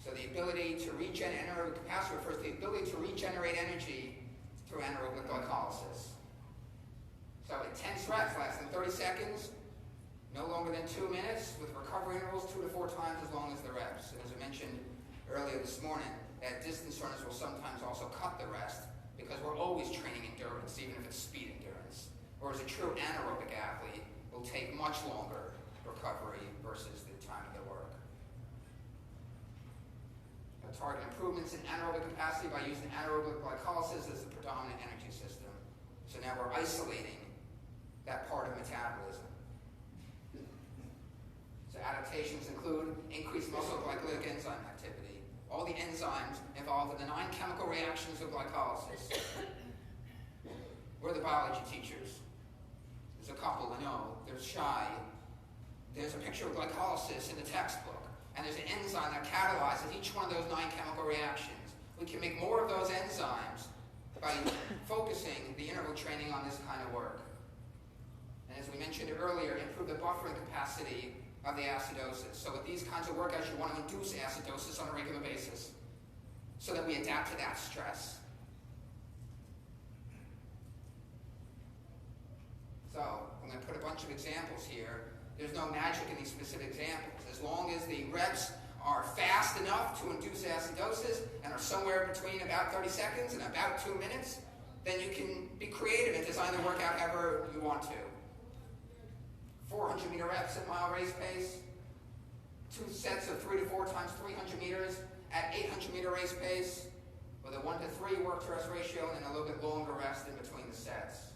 So the ability to anaerobic capacity refers to the ability to regenerate energy through anaerobic glycolysis. So intense reps less than 30 seconds, no longer than 2 minutes, with recovery intervals 2 to 4 times as long as the reps. And as I mentioned earlier this morning, that distance runners will sometimes also cut the rest because we're always training endurance, even if it's speed endurance. Whereas a true anaerobic athlete will take much longer recovery versus the time of the work. Target improvements in anaerobic capacity by using anaerobic glycolysis as the predominant energy system. So now we're isolating that part of metabolism. So adaptations include increased muscle glycolytic enzyme activity, all the enzymes involved in the 9 chemical reactions of glycolysis. We're the biology teachers. There's a couple I know. There's Shy. There's a picture of glycolysis in the textbook. And there's an enzyme that catalyzes each one of those 9 chemical reactions. We can make more of those enzymes by focusing the interval training on this kind of work. And as we mentioned earlier, improve the buffering capacity of the acidosis. So with these kinds of workouts, you want to induce acidosis on a regular basis so that we adapt to that stress. So I'm going to put a bunch of examples here. There's no magic in these specific examples. As long as the reps are fast enough to induce acidosis and are somewhere between about 30 seconds and about 2 minutes, then you can be creative and design the workout however you want to. 400 meter reps at mile race pace, 2 sets of 3 to 4 times 300 meters at 800 meter race pace with a 1 to 3 work to rest ratio and a little bit longer rest in between the sets.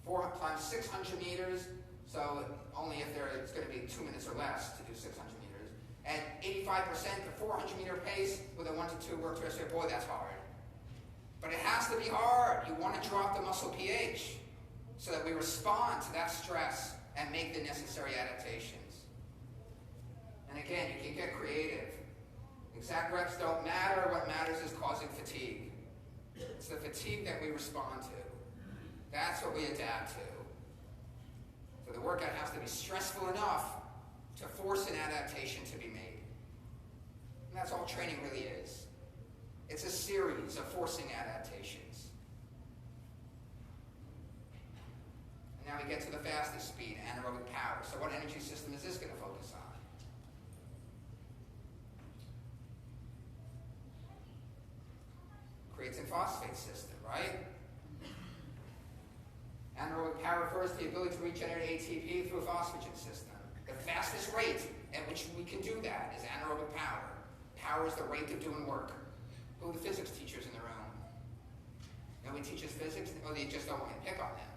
4 times 600 meters, so only if it's going to be 2 minutes or less to do 600 meters. At 85% the 400 meter pace with a 1 to 2 work to rest ratio. Boy, that's hard. But it has to be hard. You want to drop the muscle pH so that we respond to that stress and make the necessary adaptations. And again, you can get creative. Exact reps don't matter. What matters is causing fatigue. It's the fatigue that we respond to. That's what we adapt to. So the workout has to be stressful enough to force an adaptation to be made. And that's all training really is. It's a series of forcing adaptations. And now we get to the fastest speed, anaerobic power. So what energy system is this going to focus on? Creatine phosphate system, right? Anaerobic power refers to the ability to regenerate ATP through a phosphagen system. The fastest rate at which we can do that is anaerobic power. Power is the rate of doing work. Who are the physics teachers in the room? Nobody teaches physics? Or they just don't want to pick on them.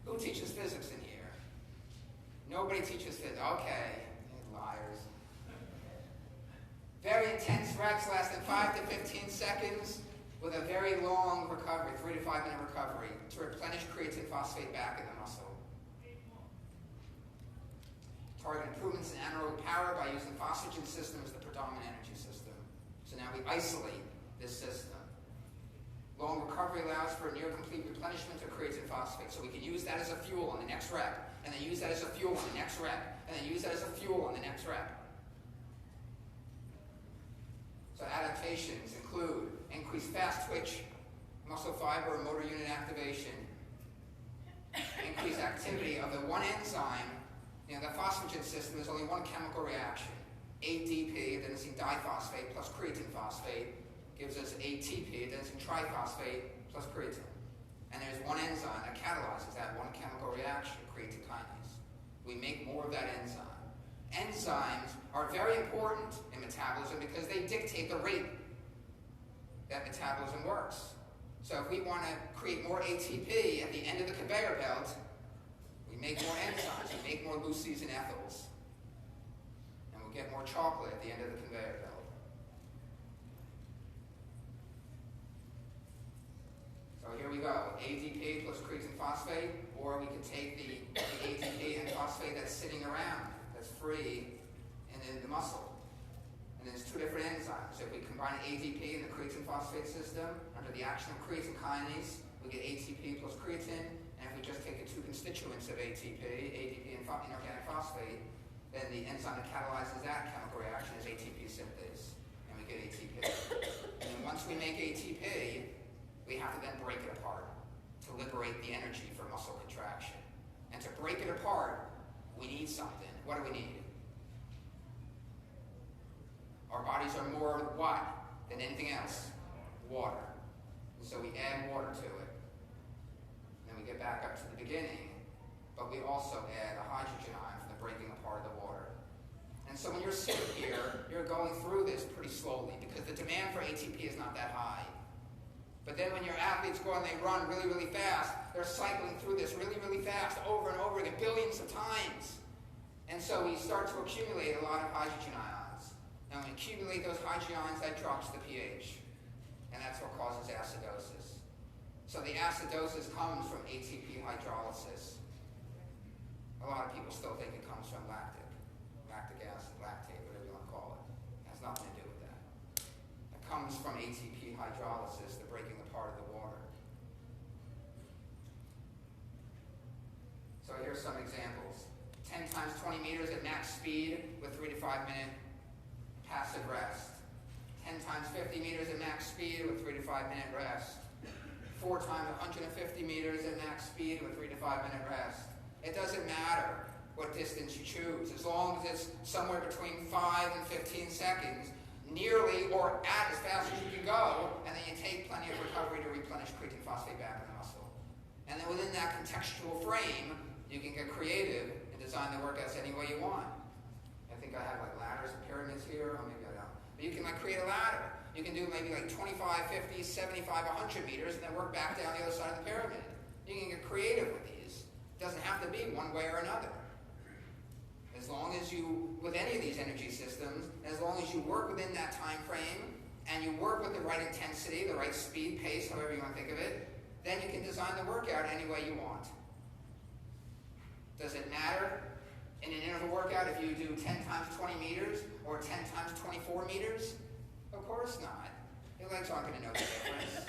Who teaches physics in here? Nobody teaches physics. Okay, liars. Very intense reps lasting 5 to 15 seconds with a very long recovery, 3 to 5 minute recovery, to replenish creatine phosphate back in the muscle. Target improvements in anaerobic power by using phosphagen system as the predominant energy system. So now we isolate this system. Long recovery allows for near complete replenishment of creatine phosphate. So we can use that as a fuel on the next rep, and then use that as a fuel on the next rep, and then use that as a fuel on the next rep. So adaptations include increased fast twitch, muscle fiber and motor unit activation, increased activity of the one enzyme. You know, the phosphagen system is only one chemical reaction. ADP, adenosine diphosphate plus creatine phosphate, gives us ATP, adenosine triphosphate plus creatine. And there's one enzyme that catalyzes that one chemical reaction, creatine kinase. We make more of that enzyme. Enzymes are very important in metabolism because they dictate the rate that metabolism works. So if we want to create more ATP at the end of the conveyor belt, we make more enzymes, we make more leucines and ethyls. And we'll get more chocolate at the end of the conveyor belt. So here we go, ADP plus creatine phosphate, or we can take the ADP and phosphate that's sitting around, that's free in the muscle. And there's 2 different enzymes. If we combine ADP and the creatine phosphate system, under the action of creatine kinase, we get ATP plus creatine. And if we just take the 2 constituents of ATP, ADP and inorganic phosphate, then the enzyme that catalyzes that chemical reaction is ATP synthase, and we get ATP. And then once we make ATP, we have to then break it apart to liberate the energy for muscle contraction. And to break it apart, we need something. What do we need? Our bodies are more what than anything else? Water. And so we add water to it. And then we get back up to the beginning, but we also add a hydrogen ion for the breaking apart of the water. And so when you're sitting here, you're going through this pretty slowly because the demand for ATP is not that high. But then when your athletes go and they run really, really fast, they're cycling through this really, really fast over and over again, billions of times. And so we start to accumulate a lot of hydrogen ions. And when we accumulate those hydrogen ions, that drops the pH. And that's what causes acidosis. So the acidosis comes from ATP hydrolysis. A lot of people still think it comes from lactic acid, lactate, whatever you want to call it. It has nothing to do with that. It comes from ATP hydrolysis, the breaking apart of the water. So here's some examples. 10 times 20 meters at max speed with 3 to 5 minute passive rest. 10 times 50 meters at max speed with 3 to 5 minute rest. 4 times 150 meters at max speed with 3 to 5 minute rest. It doesn't matter what distance you choose, as long as it's somewhere between 5 and 15 seconds, nearly or at as fast as you can go, and then you take plenty of recovery to replenish creatine phosphate back in the muscle. And then within that contextual frame, you can get creative and design the workouts any way you want. I think I have like ladders and pyramids here, or maybe I don't. But you can like create a ladder. You can do maybe like 25, 50, 75, 100 meters, and then work back down the other side of the pyramid. You can get creative with these. It doesn't have to be one way or another. As long as you, with any of these energy systems, as long as you work within that time frame, and you work with the right intensity, the right speed, pace, however you want to think of it, then you can design the workout any way you want. Does it matter in an interval workout if you do 10 times 20 meters or 10 times 24 meters? Of course not. Your legs aren't going to know the difference.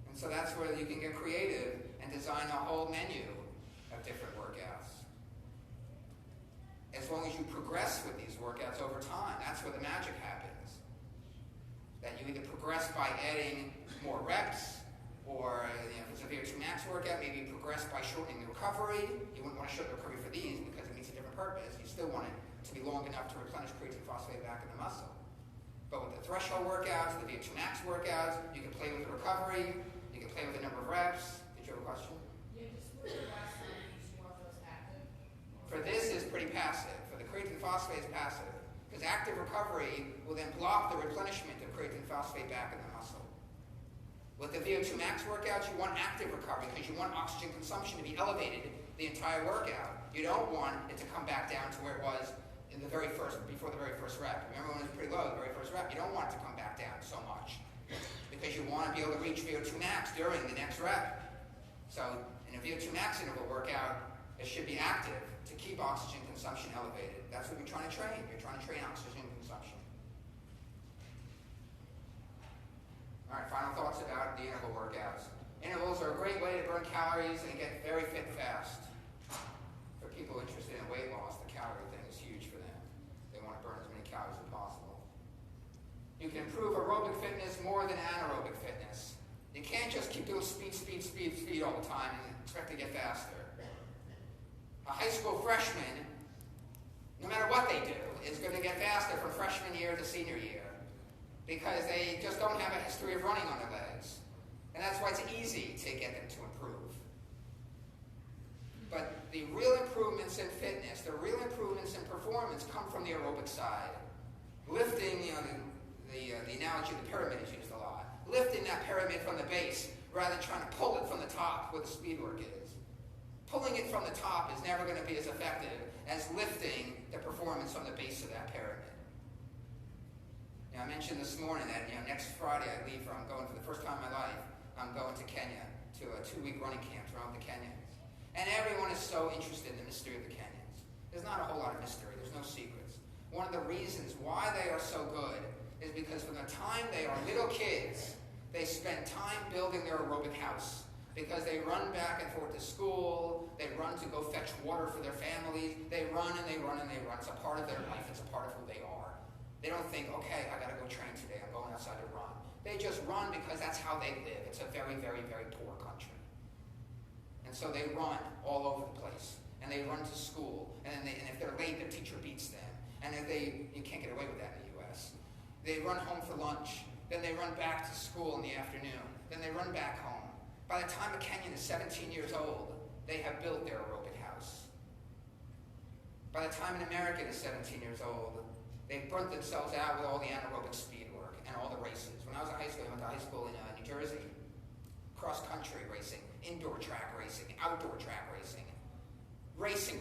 And so that's where you can get creative and design a whole menu of different workouts. As long as you progress with these workouts over time, that's where the magic happens. That you either progress by adding more reps, or if it's a VO2 max workout, maybe you progress by shortening the recovery. You wouldn't want to shorten the recovery for these because it meets a different purpose. You still want it to be long enough to replenish creatine phosphate back in the muscle. But with the threshold workouts, the VO2 max workouts, you can play with the recovery, you can play with the number of reps. Did you have a question? Yeah, just for the last one, you want those active? For this is pretty passive. For the creatine phosphate is passive. Because active recovery will then block the replenishment of creatine phosphate back in the muscle. With the VO2 max workouts, you want active recovery because you want oxygen consumption to be elevated the entire workout. You don't want it to come back down to where it was in the before the very first rep. Remember when it was pretty low, the very first rep? You don't want it to come back down so much because you want to be able to reach VO2 max during the next rep. So in a VO2 max interval workout, it should be active to keep oxygen consumption elevated. That's what you're trying to train. You're trying to train oxygen consumption. All right, final thoughts about the interval workouts. Intervals are a great way to burn calories and get very fit fast. For people interested in weight loss, the calorie thing is huge for them. They want to burn as many calories as possible. You can improve aerobic fitness more than anaerobic fitness. You can't just keep doing speed all the time and expect to get faster. A high school freshman, no matter what they do, is going to get faster from freshman year to senior year because they just don't have a history of running on their legs. And that's why it's easy to get them to improve. But the real improvements in fitness, the real improvements in performance come from the aerobic side. Lifting, the analogy of the pyramid is used a lot. Lifting that pyramid from the base rather than trying to pull it from the top where the speed work is. Pulling it from the top is never going to be as effective as lifting the performance from the base of that pyramid. Now, I mentioned this morning that next Friday I'm going for the first time in my life, I'm going to Kenya to a 2-week running camp around the Kenyans. And everyone is so interested in the mystery of the Kenyans. There's not a whole lot of mystery. There's no secrets. One of the reasons why they are so good is because from the time they are little kids, they spend time building their aerobic house. Because they run back and forth to school, they run to go fetch water for their families, they run and they run and they run. It's a part of their life. It's a part of who they are. They don't think, okay, I got to go train today. I'm going outside to run. They just run because that's how they live. It's a very, very, very poor country. And so they run all over the place. And they run to school. And if they're late, the teacher beats them. And you can't get away with that in the U.S. They run home for lunch. Then they run back to school in the afternoon. Then they run back home. By the time a Kenyan is 17 years old, they have built their aerobic house. By the time an American is 17 years old, they've burnt themselves out with all the anaerobic speed work and all the races. When I was in high school, I went to high school in New Jersey. Cross-country racing, indoor track racing, outdoor track racing. racing.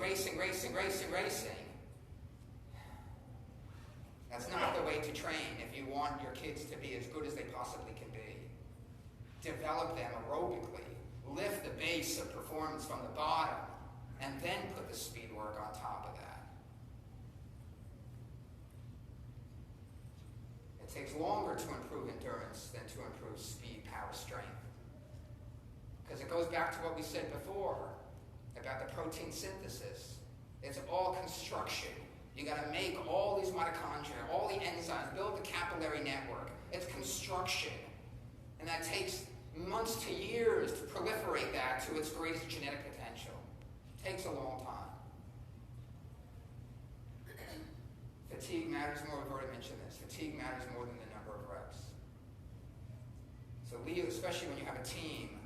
That's not the way to train if you want your kids to be as good as they possibly can be. Develop them aerobically. Lift the base of performance from the bottom, and then put the speed work on top of that. It takes longer to improve endurance than to improve speed, power, strength. Because it goes back to what we said before about the protein synthesis. It's all construction. You got to make all these mitochondria, all the enzymes, build the capillary network. It's construction. And that takes months to years to proliferate that to its greatest genetic potential. It takes a long time. Fatigue matters more. We've already mentioned this. Fatigue matters more than the number of reps. So leave, especially when you have a team,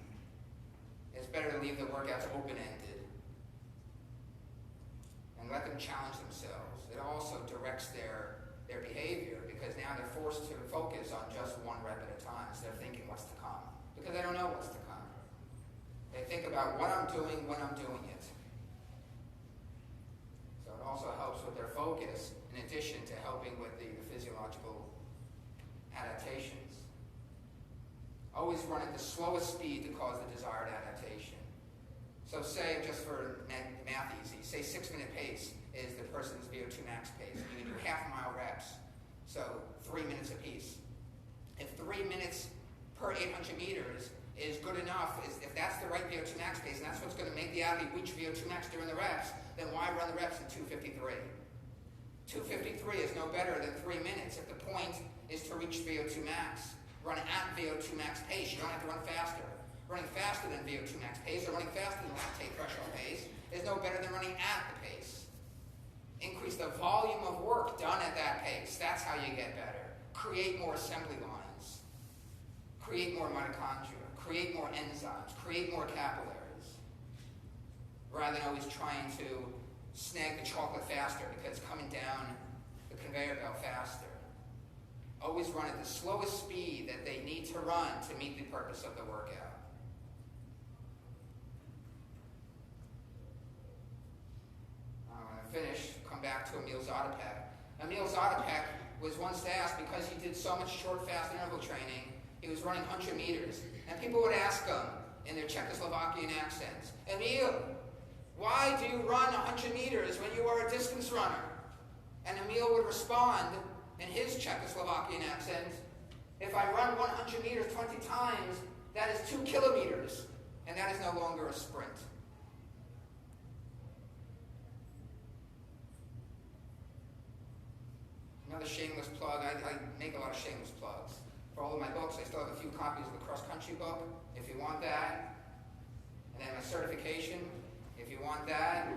it's better to leave the workouts open-ended and let them challenge themselves. It also directs their behavior, because now they're forced to focus on just one rep at a time instead of thinking what's to come, because they don't know what's to come. They think about what I'm doing when I'm doing it. So it also helps with their focus, in addition to helping with the physiological adaptations. Always run at the slowest speed to cause the desired adaptation. So say, just for math easy, say 6-minute pace is the person's VO2 max pace. You can do half-mile reps, so 3 minutes apiece. If 3 minutes per 800 meters is good enough, if that's the right VO2 max pace, and that's what's going to make the athlete reach VO2 max during the reps, then why run the reps in 253? 253 is no better than 3 minutes if the point is to reach VO2 max. Run at VO2 max pace. You don't have to run faster. Running faster than VO2 max pace or running faster than lactate threshold pace is no better than running at the pace. Increase the volume of work done at that pace. That's how you get better. Create more assembly lines. Create more mitochondria. Create more enzymes. Create more capillaries. Rather than always trying to snag the chocolate faster because it's coming down the conveyor belt faster. Always run at the slowest speed that they need to run to meet the purpose of the workout. When I finish, come back to Emil Zatopek. Emil Zatopek was once asked, because he did so much short, fast interval training, he was running 100 meters. And people would ask him in their Czechoslovakian accents, Emil, why do you run 100 meters when you are a distance runner? And Emil would respond in his Czechoslovakian accent, if I run 100 meters 20 times, that is 2 kilometers, and that is no longer a sprint. Another shameless plug, I make a lot of shameless plugs. For all of my books, I still have a few copies of the cross-country book, if you want that. And then my certification, if you want that.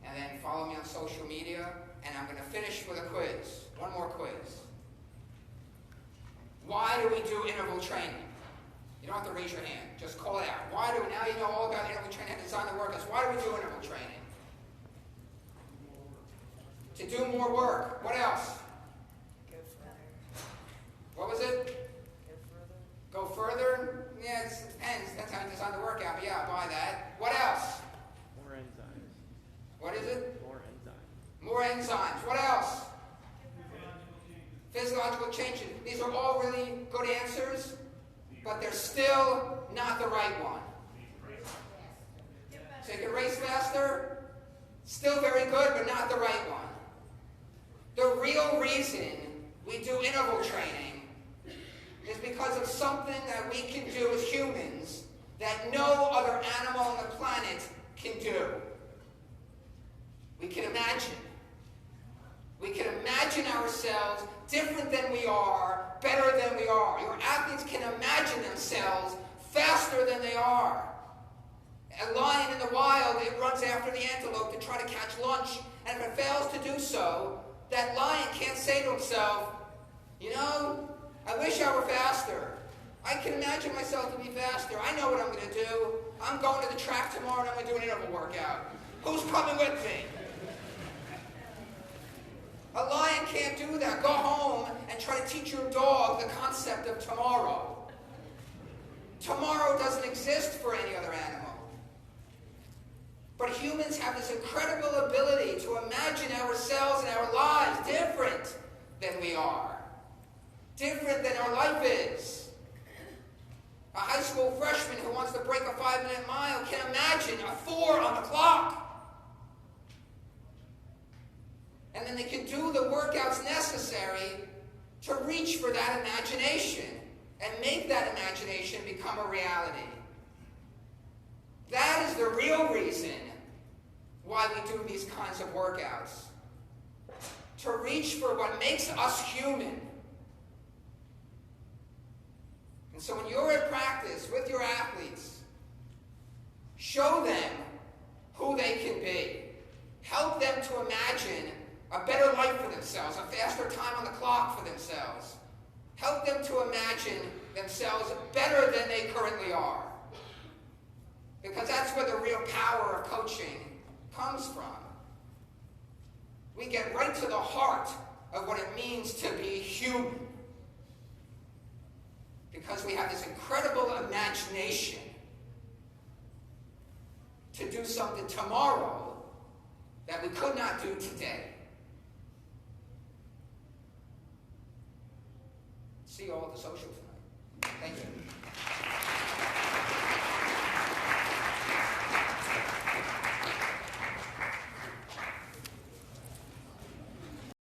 And then follow me on social media. And I'm going to finish with a quiz. One more quiz. Why do we do interval training? You don't have to raise your hand. Just call it out. Why do we, now you know all about interval training, design the workouts. Why do we do interval training? To do more work. What else? Go further. What was it? Go further. Go further? Yeah, it depends. That's how you design the workout. But yeah, I'll buy that. What else? More enzymes. What is it? More enzymes. More enzymes. What else? Physiological changes. These are all really good answers, but they're still not the right one. So you can race faster. Still very good, but not the right one. The real reason we do interval training is because of something that we can do as humans that no other animal on the planet can do. We can imagine. We can imagine ourselves different than we are, better than we are. Your athletes can imagine themselves faster than they are. A lion in the wild, it runs after the antelope to try to catch lunch, and if it fails to do so, that lion can't say to himself, you know, I wish I were faster. I can imagine myself to be faster. I know what I'm going to do. I'm going to the track tomorrow and I'm going to do an interval workout. Who's coming with me? A lion can't do that. Go home and try to teach your dog the concept of tomorrow. Tomorrow doesn't exist for any other animal. But humans have this incredible ability to imagine ourselves and our lives different than we are. Different than our life is. A high school freshman who wants to break a 5-minute mile can imagine a 4 on the clock. And then they can do the workouts necessary to reach for that imagination and make that imagination become a reality. That is the real reason why we do these kinds of workouts. To reach for what makes us human. And so when you're at practice with your athletes, show them who they can be. Help them to imagine a better life for themselves, a faster time on the clock for themselves. Help them to imagine themselves better than they currently are. Because that's where the real power of coaching comes from. We get right to the heart of what it means to be human. Because we have this incredible imagination to do something tomorrow that we could not do today. See you all at the social tonight. Thank you.